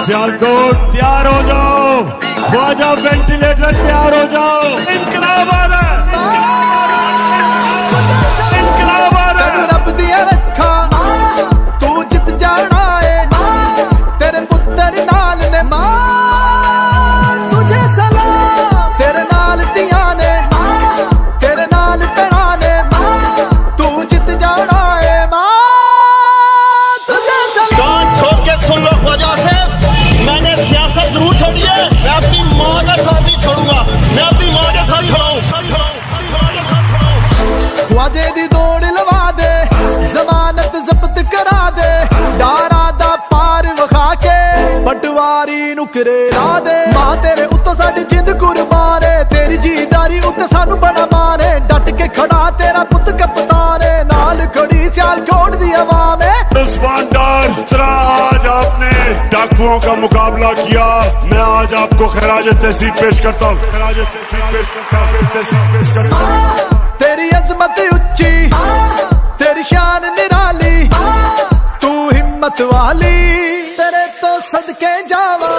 सियालकोट तैयार हो जाओ, ख्वाजा वेंटिलेटर तैयार हो जाओ। इनकलाब आ रहा है, इनकलाब आ रहा है। रब दिया रखा तू जित जाना है, तेरे पुत्र नाल ने मां तुझे सलाम, तेरे नाल दिया ने तेरे नाल पढ़ा ने तू जित जाना है मां तुझे सलाम। ठोक के सुन लो ख्वाजा से, मैंने सियासत जरूर छोड़ी है, मैं अपनी माँ का साथ नहीं छोड़ूंगा, मैं अपनी माँ के साथ खड़ा हूँ। ख्वाजे दी दौड़ लवा दे, जमानत जब्त करा दे, डारा दा पार वखा के पटवारी नुकरे ला दे। मां तेरे उत्तो साडी जिंद कुर्बान है, तेरी जीदारी उत्ते सानू बड़ा मान है। डट के खड़ा तेरा पुत कप्तान है, नाल खड़ी सियालकोट दी आवाम है। उस्मानदार जरा आज आपने डाकुओं का मुकाबला किया, मैं आज आपको खराज तहसीन पेश करता हूँ, खराज तहसीन पेश करता हूँ, तहसीन पेश करता हूँ। तेरी अजमत उच्ची, तेरी शान निराली, तू हिम्मत वाली, तेरे तो सदके जावा।